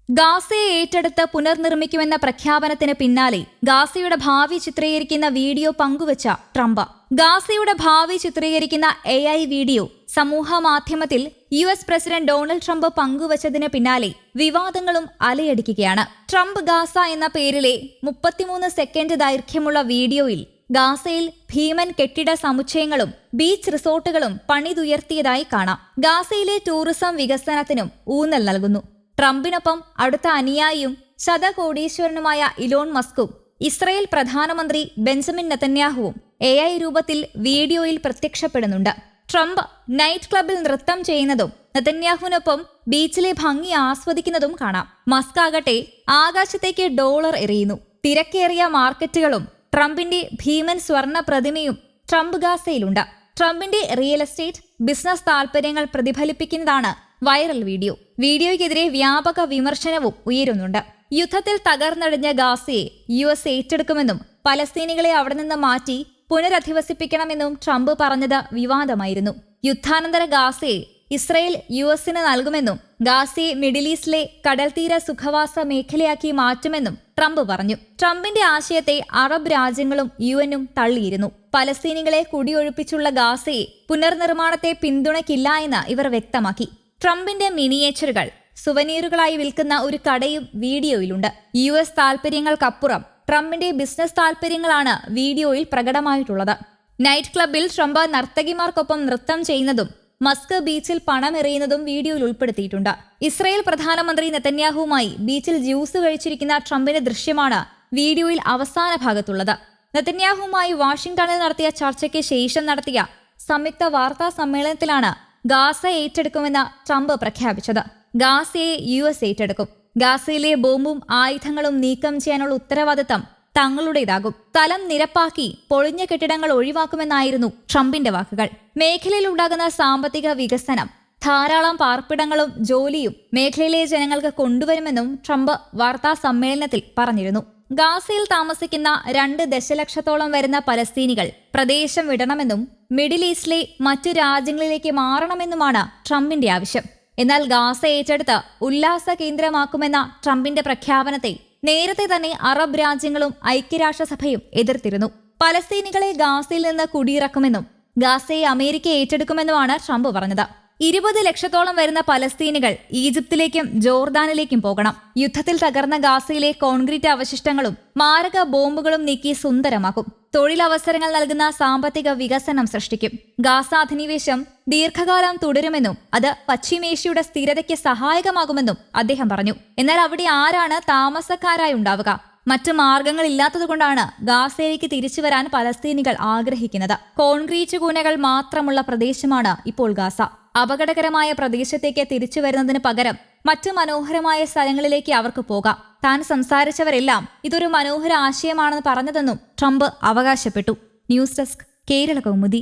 ഗാസയെ ഏറ്റെടുത്ത് പുനർനിർമ്മിക്കുമെന്ന പ്രഖ്യാപനത്തിന് പിന്നാലെ ഗാസയുടെ ഭാവി ചിത്രീകരിക്കുന്ന വീഡിയോ പങ്കുവച്ച ട്രംപ്. ഗാസയുടെ ഭാവി ചിത്രീകരിക്കുന്ന AI വീഡിയോ സമൂഹ മാധ്യമത്തിൽ US പ്രസിഡന്റ് ഡൊണാൾഡ് ട്രംപ് പങ്കുവച്ചതിന് പിന്നാലെ വിവാദങ്ങളും അലയടിക്കുകയാണ്. ട്രംപ് ഗാസ എന്ന പേരിലെ 33 സെക്കൻഡ് ദൈർഘ്യമുള്ള വീഡിയോയിൽ ഗാസയിൽ ഭീമൻ കെട്ടിട സമുച്ചയങ്ങളും ബീച്ച് റിസോർട്ടുകളും പണിതുയർത്തിയതായി കാണാം. ഗാസയിലെ ടൂറിസം വികസനത്തിനും ഊന്നൽ നൽകുന്നു. ട്രംപിനൊപ്പം അടുത്ത അനുയായിയും ശതകോടീശ്വരനുമായ ഇലോൺ മസ്കും ഇസ്രയേൽ പ്രധാനമന്ത്രി ബെഞ്ചമിൻ നെതന്യാഹുവും AI രൂപത്തിൽ വീഡിയോയിൽ പ്രത്യക്ഷപ്പെടുന്നുണ്ട്. ട്രംപ് നൈറ്റ് ക്ലബിൽ നൃത്തം ചെയ്യുന്നതും നെതന്യാഹുവിനൊപ്പം ബീച്ചിലെ ഭംഗി ആസ്വദിക്കുന്നതും കാണാം. മസ്ക് ആകട്ടെ ആകാശത്തേക്ക് ഡോളർ എറിയുന്നു. തിരക്കേറിയ മാർക്കറ്റുകളും ട്രംപിന്റെ ഭീമൻ സ്വർണ്ണ പ്രതിമയും ട്രംപ് ഗാസയിലുണ്ട്. ട്രംപിന്റെ റിയൽ എസ്റ്റേറ്റ് ബിസിനസ് താൽപര്യങ്ങൾ പ്രതിഫലിപ്പിക്കുന്നതാണ് വൈറൽ വീഡിയോ. വീഡിയോയ്ക്കെതിരെ വ്യാപക വിമർശനവും ഉയരുന്നുണ്ട്. യുദ്ധത്തിൽ തകർന്നടിഞ്ഞ ഗാസയെ US ഏറ്റെടുക്കുമെന്നും പലസ്തീനികളെ അവിടെ നിന്ന് മാറ്റി പുനരധിവസിപ്പിക്കണമെന്നും ട്രംപ് പറഞ്ഞത് വിവാദമായിരുന്നു. യുദ്ധാനന്തര ഗാസയെ ഇസ്രയേൽ US-ന് നൽകുമെന്നും ഗാസയെ മിഡിൽ ഈസ്റ്റിലെ കടൽത്തീര സുഖവാസ മേഖലയാക്കി മാറ്റുമെന്നും ട്രംപ് പറഞ്ഞു. ട്രംപിന്റെ ആശയത്തെ അറബ് രാജ്യങ്ങളും UN-ഉം തള്ളിയിരുന്നു. പലസ്തീനികളെ കുടിയൊഴിപ്പിച്ചുള്ള ഗാസയെ പുനർനിർമ്മാണത്തെ പിന്തുണയ്ക്കില്ല എന്ന് ഇവർ വ്യക്തമാക്കി. ട്രംപിന്റെ മിനിയേച്ചറുകൾ സുവനീറുകളായി വിൽക്കുന്ന ഒരു കടയും വീഡിയോയിലുണ്ട്. US താൽപര്യങ്ങൾക്കപ്പുറം ട്രംപിന്റെ ബിസിനസ് താൽപര്യങ്ങളാണ് വീഡിയോയിൽ പ്രകടമായിട്ടുള്ളത്. നൈറ്റ് ക്ലബിൽ ട്രംപ് നർത്തകിമാർക്കൊപ്പം നൃത്തം ചെയ്യുന്നതും മസ്ക് ബീച്ചിൽ പണമെറിയുന്നതും വീഡിയോയിൽ ഉൾപ്പെടുത്തിയിട്ടുണ്ട്. ഇസ്രയേൽ പ്രധാനമന്ത്രി നെതന്യാഹുവുമായി ബീച്ചിൽ ജ്യൂസ് കഴിച്ചിരിക്കുന്ന ട്രംപിന്റെ ദൃശ്യമാണ് വീഡിയോയിൽ അവസാന ഭാഗത്തുള്ളത്. നെതന്യാഹുവുമായി വാഷിംഗ്ടണിൽ നടത്തിയ ചർച്ചയ്ക്ക് ശേഷം നടത്തിയ സംയുക്ത വാർത്താ സമ്മേളനത്തിലാണ് ഗാസ ഏറ്റെടുക്കുമെന്ന് ട്രംപ് പ്രഖ്യാപിച്ചത്. ഗാസയെ US ഏറ്റെടുക്കും. ഗാസയിലെ ബോംബും ആയുധങ്ങളും നീക്കം ചെയ്യാനുള്ള ഉത്തരവാദിത്തം തങ്ങളുടേതാകും. സ്ഥലം നിരപ്പാക്കി പൊളിഞ്ഞ കെട്ടിടങ്ങൾ ഒഴിവാക്കുമെന്നായിരുന്നു ട്രംപിന്റെ വാക്കുകൾ. മേഖലയിൽ ഉണ്ടാകുന്ന സാമ്പത്തിക വികസനം, ധാരാളം പാർപ്പിടങ്ങളും ജോലിയും മേഖലയിലെ ജനങ്ങൾക്ക് കൊണ്ടുവരുമെന്നും ട്രംപ് വാർത്താ സമ്മേളനത്തിൽ പറഞ്ഞിരുന്നു. ഗാസയിൽ താമസിക്കുന്ന 2 ദശലക്ഷത്തോളം വരുന്ന പലസ്തീനികൾ പ്രദേശം വിടണമെന്നും മിഡിൽ ഈസ്റ്റിലെ മറ്റു രാജ്യങ്ങളിലേക്ക് മാറണമെന്നുമാണ് ട്രംപിന്റെ ആവശ്യം. എന്നാൽ ഗാസ ഏറ്റെടുത്ത് ഉല്ലാസ കേന്ദ്രമാക്കുമെന്ന ട്രംപിന്റെ പ്രഖ്യാപനത്തെ നേരത്തെ തന്നെ അറബ് രാജ്യങ്ങളും ഐക്യരാഷ്ട്രസഭയും എതിർത്തിരുന്നു. പലസ്തീനികളെ ഗാസയിൽ നിന്ന് കുടിയിറക്കുമെന്നും ഗാസയെ അമേരിക്ക ഏറ്റെടുക്കുമെന്നുമാണ് ട്രംപ് പറഞ്ഞത്. 20 ലക്ഷത്തോളം വരുന്ന പലസ്തീനികൾ ഈജിപ്തിലേക്കും ജോർദാനിലേക്കും പോകണം. യുദ്ധത്തിൽ തകർന്ന ഗാസയിലെ കോൺക്രീറ്റ് അവശിഷ്ടങ്ങളും മാരക ബോംബുകളും നീക്കി സുന്ദരമാക്കും. തൊഴിലവസരങ്ങൾ നൽകുന്ന സാമ്പത്തിക വികസനം സൃഷ്ടിക്കും. ഗാസ അധിനിവേശം ദീർഘകാലം തുടരുമെന്നും അത് പശ്ചിമേഷ്യയുടെ സ്ഥിരതയ്ക്ക് സഹായകമാകുമെന്നും അദ്ദേഹം പറഞ്ഞു. എന്നാൽ അവിടെ ആരാണ് താമസക്കാരായി ഉണ്ടാവുക? മറ്റു മാർഗങ്ങളില്ലാത്തതുകൊണ്ടാണ് ഗാസയിലേക്ക് തിരിച്ചു വരാൻ പലസ്തീനികൾ ആഗ്രഹിക്കുന്നത്. കോൺക്രീറ്റ് കൂനകൾ മാത്രമുള്ള പ്രദേശമാണ് ഇപ്പോൾ ഗാസ. അപകടകരമായ പ്രദേശത്തേക്ക് തിരിച്ചു വരുന്നതിന് പകരം മറ്റു മനോഹരമായ സ്ഥലങ്ങളിലേക്ക് അവർക്ക് പോകാം. താൻ സംസാരിച്ചവരെല്ലാം ഇതൊരു മനോഹര ആശയമാണെന്ന് പറഞ്ഞതെന്നും ട്രംപ് അവകാശപ്പെട്ടു. News desk, Kerala Kaumudi.